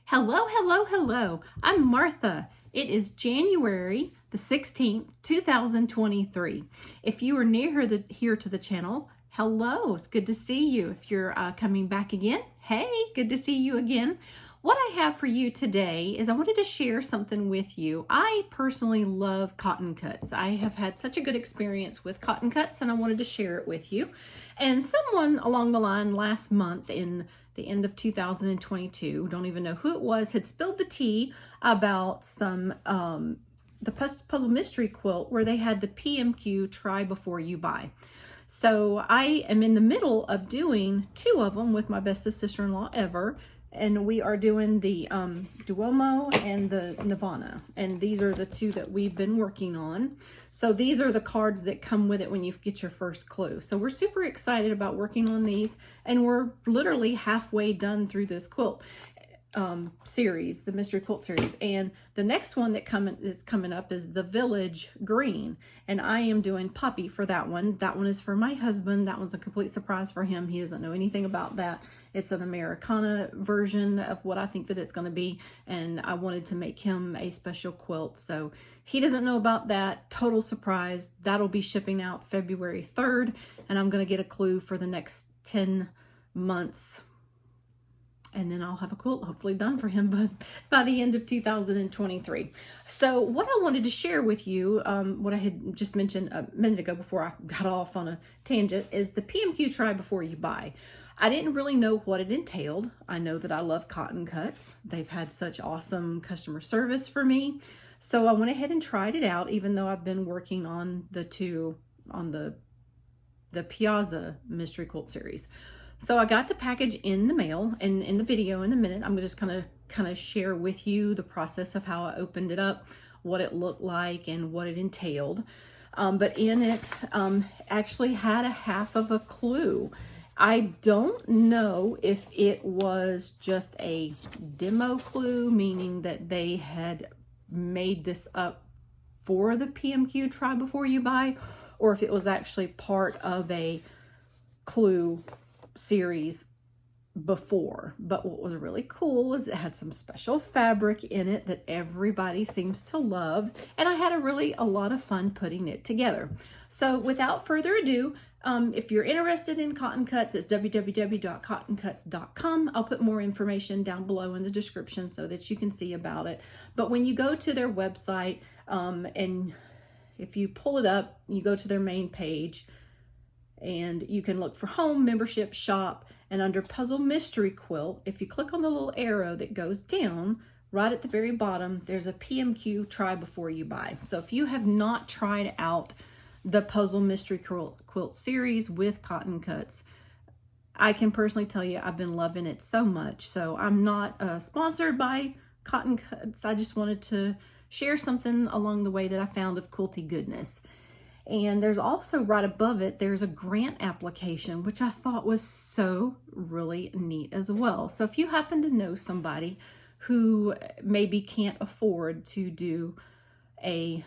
Hello, hello, hello. I'm Martha. It is January the 16th, 2023. If you are near here to the channel, hello. It's good to see you. If you're coming back again, hey, good to see you again. What I have for you today is I wanted to share something with you. I personally love cotton cuts. I have had such a good experience with cotton cuts and I wanted to share it with you. And someone along the line last month in the end of 2022, don't even know who it was, had spilled the tea about some the puzzle mystery quilt where they had the PMQ try before you buy. So I am in the middle of doing two of them with my bestest sister-in-law ever. And we are doing the Duomo and the Nirvana. And these are the two that we've been working on. So these are the cards that come with it when you get your first clue. So we're super excited about working on these. And we're literally halfway done through this quilt series, the mystery quilt series. And the next one that is coming up is the Village Green, and I am doing Poppy for that one. That one is for my husband. That one's a complete surprise for him. He doesn't know anything about that. It's an Americana version of what I think that it's going to be, and I wanted to make him a special quilt, so he doesn't know about that. Total surprise. That'll be shipping out February 3rd, and I'm going to get a clue for the next 10 months. And then I'll have a quilt hopefully done for him by the end of 2023. So what I wanted to share with you, what I had just mentioned a minute ago before I got off on a tangent, is the PMQ try before you buy. I didn't really know what it entailed. I know that I love cotton cuts. They've had such awesome customer service for me. So I went ahead and tried it out, even though I've been working on the two on the Piazza Mystery Quilt series. So I got the package in the mail, and in the video in a minute, I'm just kind of share with you the process of how I opened it up, what it looked like, and what it entailed. But in it, actually had a half of a clue. I don't know if it was just a demo clue, meaning that they had made this up for the PMQ try before you buy, or if it was actually part of a clue series before. But what was really cool is it had some special fabric in it that everybody seems to love, and I had a lot of fun putting it together. So without further ado, if you're interested in cotton cuts, it's www.cottoncuts.com. I'll put more information down below in the description so that you can see about it. But when you go to their website, and if you pull it up, you go to their main page, and you can look for home, membership, shop, and under puzzle mystery quilt, if you click on the little arrow that goes down, right at the very bottom, there's a PMQ try before you buy. So if you have not tried out the puzzle mystery quilt series with cotton cuts, I can personally tell you I've been loving it so much. So I'm not sponsored by Cotton Cuts. I just wanted to share something along the way that I found of quilty goodness. And there's also right above it, there's a grant application, which I thought was so really neat as well. So if you happen to know somebody who maybe can't afford to do a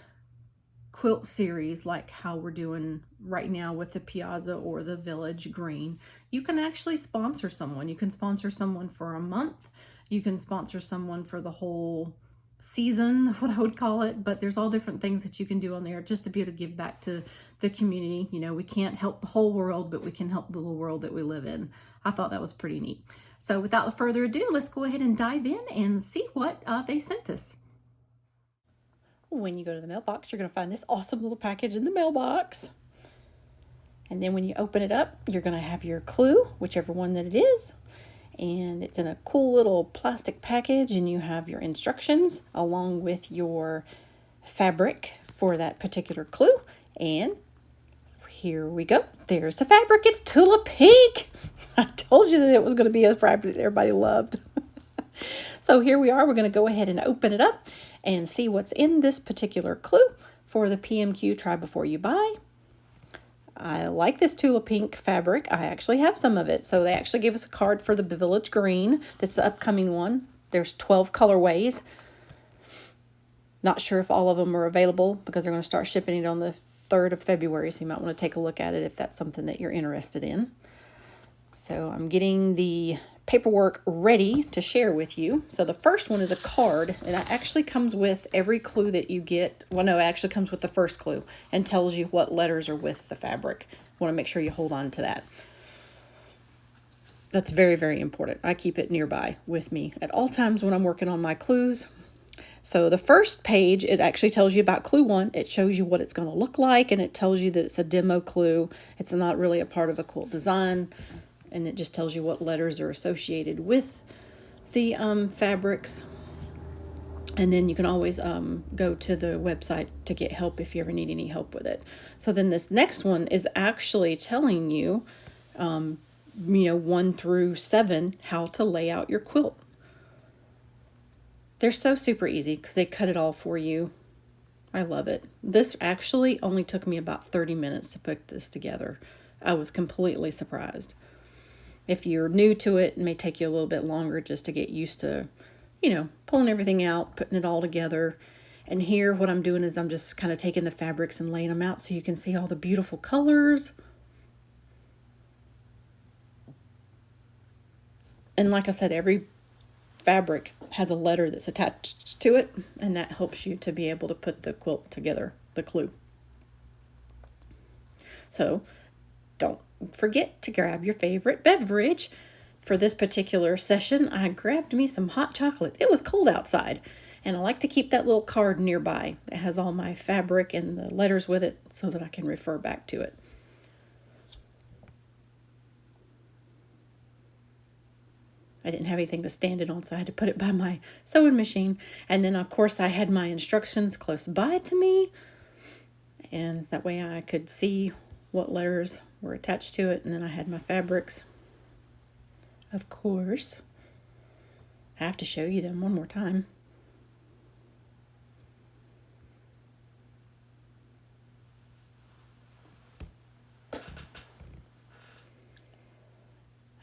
quilt series like how we're doing right now with the Piazza or the Village Green, you can actually sponsor someone. You can sponsor someone for a month. You can sponsor someone for the whole season, what I would call it, but there's all different things that you can do on there just to be able to give back to the community. You know, we can't help the whole world, but we can help the little world that we live in. I thought that was pretty neat. So without further ado, let's go ahead and dive in and see what they sent us. When you go to the mailbox, you're going to find this awesome little package in the mailbox. And then when you open it up, you're going to have your clue, whichever one that it is. And it's in a cool little plastic package, and you have your instructions along with your fabric for that particular clue. And here we go. There's the fabric. It's Tulip Pink. I told you that it was going to be a fabric that everybody loved. So here we are. We're going to go ahead and open it up and see what's in this particular clue for the PMQ Try Before You Buy. I like this Tulip Pink fabric. I actually have some of it. So they actually gave us a card for the Village Green. That's the upcoming one. There's 12 colorways. Not sure if all of them are available because they're going to start shipping it on the 3rd of February. So you might want to take a look at it if that's something that you're interested in. So I'm getting the paperwork ready to share with you. So the first one is a card, and that actually comes with every clue that you get. Well, no, it actually comes with the first clue and tells you what letters are with the fabric. Want to make sure you hold on to that. That's very, very important. I keep it nearby with me at all times when I'm working on my clues. So the first page, it actually tells you about clue 1. It shows you what it's going to look like, and it tells you that it's a demo clue. It's not really a part of a quilt design, and it just tells you what letters are associated with the fabrics. And then you can always go to the website to get help if you ever need any help with it. So then this next one is actually telling you, 1 through 7, how to lay out your quilt. They're so super easy because they cut it all for you. I love it. This actually only took me about 30 minutes to put this together. I was completely surprised. If you're new to it, it may take you a little bit longer just to get used to, pulling everything out, putting it all together. And here what I'm doing is I'm just kind of taking the fabrics and laying them out so you can see all the beautiful colors. And like I said, every fabric has a letter that's attached to it, and that helps you to be able to put the quilt together, the clue. So don't forget to grab your favorite beverage. For this particular session, I grabbed me some hot chocolate. It was cold outside, and I like to keep that little card nearby. It has all my fabric and the letters with it so that I can refer back to it. I didn't have anything to stand it on, so I had to put it by my sewing machine. And then, of course, I had my instructions close by to me, and that way I could see what letters were attached to it. And then I had my fabrics. Of course, I have to show you them one more time.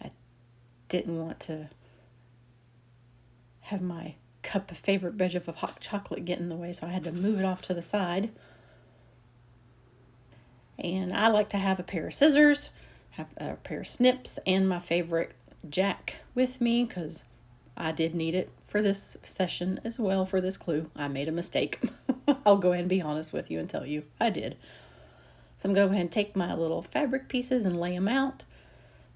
I didn't want to have my cup of favorite beverage of hot chocolate get in the way, so I had to move it off to the side. And I like to have a pair of scissors, have a pair of snips, and my favorite jack with me because I did need it for this session as well. For this clue, I made a mistake. I'll go ahead and be honest with you and tell you I did. So I'm going to go ahead and take my little fabric pieces and lay them out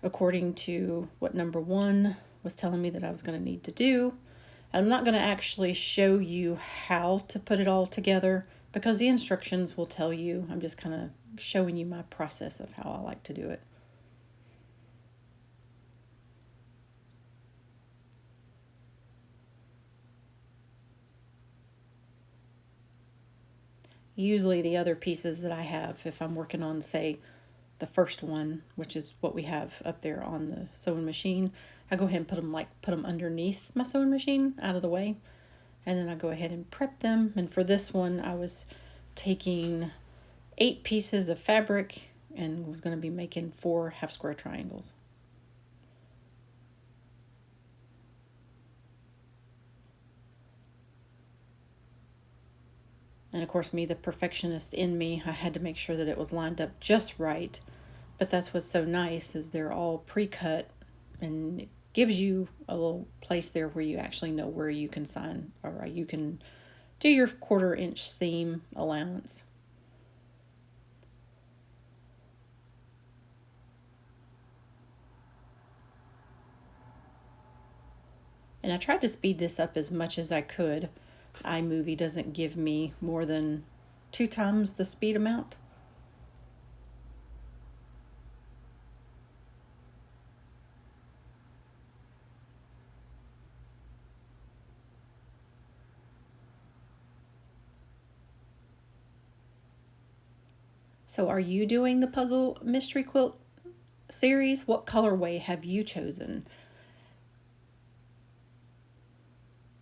according to what number 1 was telling me that I was going to need to do. And I'm not going to actually show you how to put it all together because the instructions will tell you. I'm just kind of showing you my process of how I like to do it. Usually the other pieces that I have, if I'm working on, say, the first one, which is what we have up there on the sewing machine, I go ahead and put them underneath my sewing machine out of the way. And then I go ahead and prep them. And for this one, I was taking 8 pieces of fabric and was going to be making 4 half square triangles. And of course, me, the perfectionist in me, I had to make sure that it was lined up just right. But that's what's so nice is they're all pre-cut, and it gives you a little place there where you actually know where you can sign, or you can do your 1/4 inch seam allowance. And I tried to speed this up as much as I could. iMovie doesn't give me more than 2 times the speed amount. So are you doing the Puzzle Mystery Quilt series? What colorway have you chosen?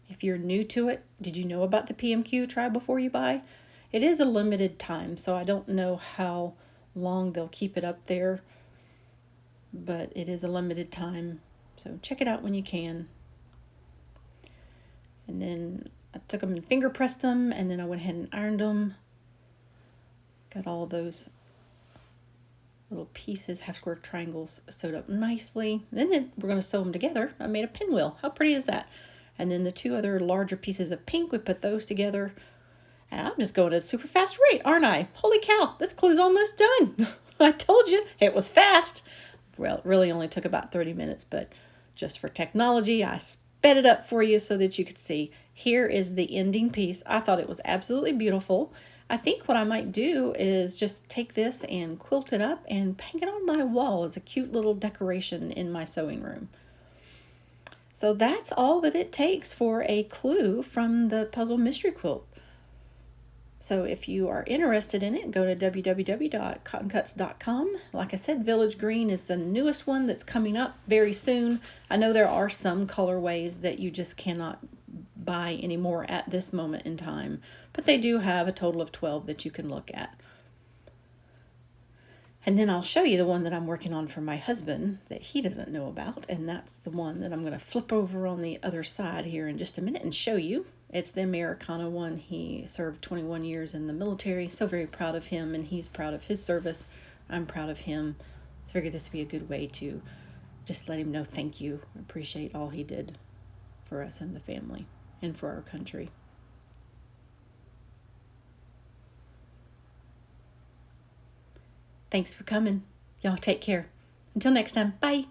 If you're new to it, did you know about the PMQ Try Before You Buy? It is a limited time, so I don't know how long they'll keep it up there, but it is a limited time, so check it out when you can. And then I took them and finger pressed them, and then I went ahead and ironed them. Got all those little pieces, half square triangles sewed up nicely. Then we're going to sew them together. I made a pinwheel. How pretty is that? And then the two other larger pieces of pink, we put those together. And I'm just going at a super fast rate, aren't I? Holy cow, this clue's almost done. I told you, it was fast. Well, it really only took about 30 minutes, but just for technology, I sped it up for you so that you could see. Here is the ending piece. I thought it was absolutely beautiful. I think what I might do is just take this and quilt it up and hang it on my wall as a cute little decoration in my sewing room. So that's all that it takes for a clue from the Puzzle Mystery Quilt. So if you are interested in it, go to www.cottoncuts.com. Like I said, Village Green is the newest one that's coming up very soon. I know there are some colorways that you just cannot buy anymore at this moment in time, but they do have a total of 12 that you can look at. And then I'll show you the one that I'm working on for my husband that he doesn't know about, and that's the one that I'm going to flip over on the other side here in just a minute and show you. It's the Americana one. He served 21 years in the military, so very proud of him, and he's proud of his service. I'm proud of him. So I figured this would be a good way to just let him know thank you, appreciate all he did for us and the family and for our country. Thanks for coming. Y'all take care. Until next time, bye.